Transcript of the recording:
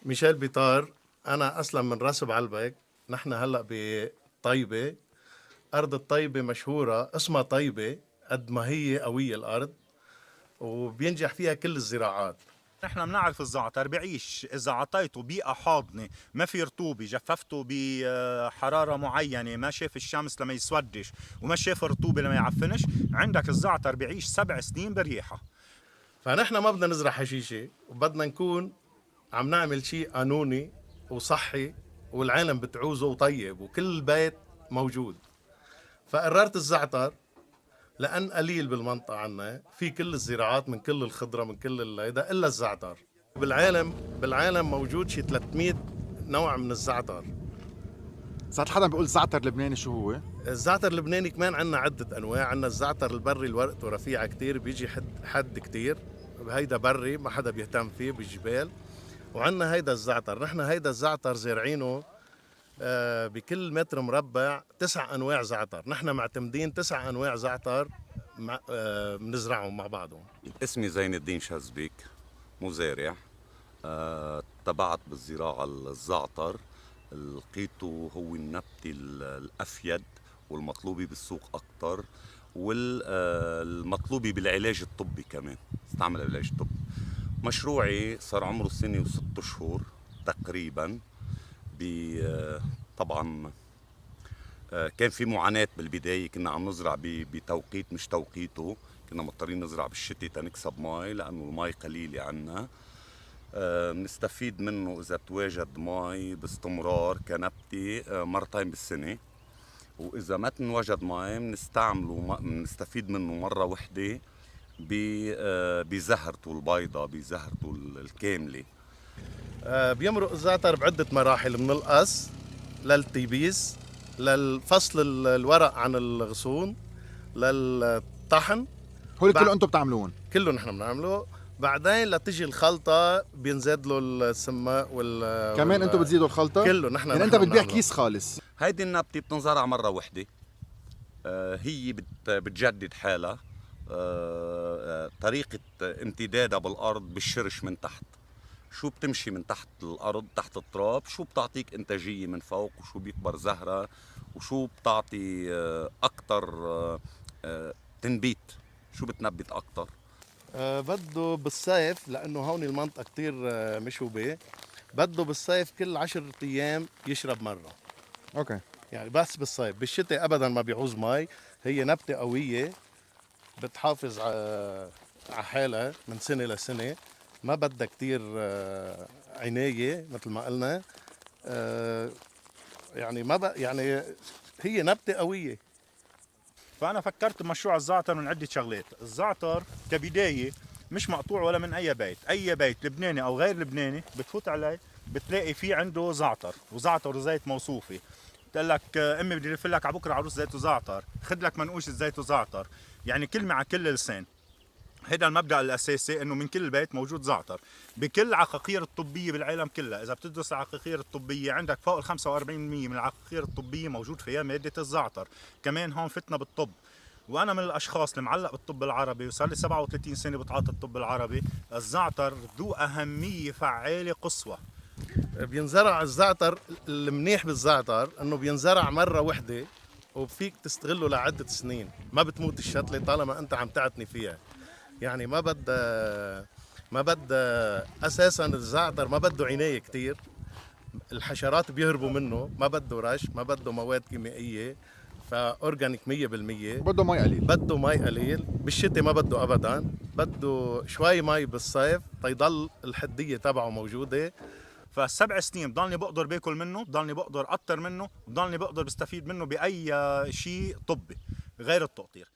ميشيل بيطار. أنا أصلا من راس بعلبك. نحن هلأ بطيبة. أرض الطيبة مشهورة، اسمها طيبة قد ما هي قوية الأرض، وبينجح فيها كل الزراعات. نحن بنعرف الزعتر بيعيش إذا عطيته بيئة حاضنة، ما في رطوبة، جففته بحرارة معينة، ما شاف الشمس لما يسودش وما شاف الرطوبة لما يعفنش، عندك الزعتر بيعيش 7 سنين بريحة. فنحن ما بدنا نزرع حشيشة، وبدنا نكون عم نعمل شيء قانوني وصحي والعالم بتعوزه وطيب وكل بيت موجود. فقررت الزعتر لأن قليل بالمنطقة عنا، في كل الزراعات من كل الخضرة من كل هيدا إلا الزعتر. بالعالم موجود شي 300 نوع من الزعتر. ساعات حدا بيقول زعتر لبناني شو هو؟ الزعتر اللبناني كمان عنا عدة أنواع. عنا الزعتر البري اللي ورقته رفيعة كتير، بيجي حد كتير، هيدا بري ما حدا بيهتم فيه بالجبال. وعنا هيدا الزعتر، نحن هيدا الزعتر زارعينه بكل متر مربع 9 أنواع زعتر. نحن معتمدين 9 أنواع زعتر بنزرعهم مع بعضهم. اسمي زين الدين شزبيك، مزارع. تبعت بالزراعة الزعتر، لقيته هو النبتة الأفيد والمطلوبة بالسوق أكتر، والمطلوبة بالعلاج الطبي كمان، استعمل بالعلاج الطبي. مشروعي صار عمره 1 و6 شهور تقريبا. طبعا كان في معاناة بالبداية، كنا عم نزرع بتوقيت مش توقيته، كنا مضطرين نزرع بالشتاء تنكسب مي لأنه المي قليلة عنا. بنستفيد منه إذا تواجد مي باستمرار كنبتة 2 مرات بالسنة، وإذا ما تنوجد مي بنستعمله، بنستفيد منه مرة واحدة بزهرته البيضة، بزهرته الكاملة. بيمرق الزعتر بعدة مراحل، من القص للتيبيس، للفصل الورق عن الغصون، للطحن. هول كله انتم بتعملون؟ كله نحن بنعمله. بعدين لتجي الخلطة بينزاد له السماء كمان انتم بتزيدوا الخلطة؟ كله نحن. يعني انت بتبيع كيس خالص؟ هيدي النبتة بتنزرع مرة واحدة. هي بتجدد حالها. طريقة امتدادها بالأرض بالشرش من تحت. شو بتمشي من تحت الأرض تحت التراب، شو بتعطيك إنتاجية من فوق، وشو بيكبر زهرة، وشو بتعطي أكتر تنبيت، شو بتنبت أكتر. بده بالصيف، لأنه هون المنطقة كتير مشوبة، بده بالصيف كل 10 أيام يشرب مرة. اوكي. يعني بس بالصيف، بالشتاء أبدا ما بيعوز مي. هي نبتة قوية بتحافظ على حالها من سنة لسنة، ما بدها كتير عناية مثل ما قلنا. يعني ما يعني هي نبتة قوية. فأنا فكرت بمشروع الزعتر من عدة شغلات. الزعتر كبداية مش مقطوع ولا من أي بيت، أي بيت لبناني أو غير لبناني بتفوت عليه بتلاقي فيه عنده زعتر، وزعتر وزيت موصوفة. بتقول لك أمي بدي ألف لك على بكرة عروس زيت وزعتر، خذ لك منقوش زيت وزعتر، يعني كلمة على كل لسان. هذا المبدأ الأساسي، إنه من كل بيت موجود زعتر. بكل العقاقير الطبية بالعالم كلها، إذا بتدرس العقاقير الطبية عندك فوق ال 45% من العقاقير الطبية موجود فيها مادة الزعتر. كمان هون فتنا بالطب، وأنا من الأشخاص اللي معلق بالطب العربي وصار لي 37 سنة بتعاطى الطب العربي. الزعتر ذو أهمية فعالة قصوى. بينزرع الزعتر، المنيح بالزعتر انه بينزرع مره واحده، وفيك تستغله لعده سنين، ما بتموت الشتله طالما انت عم تعتني فيها. يعني ما بد اساسا الزعتر ما بده عنايه كتير. الحشرات بيهربوا منه، ما بده رش، ما بده مواد كيميائيه، فاورجانيك 100%. بده مي قليل. بده مي قليل بالشتاء، ما بده ابدا. بده شوي مي بالصيف تيضل الحديه تبعه موجوده. ف7 سنين بضلني بقدر باكل منه، بضلني بقدر اقطر منه، بضلني بقدر بستفيد منه باي شيء طبي غير التقطير.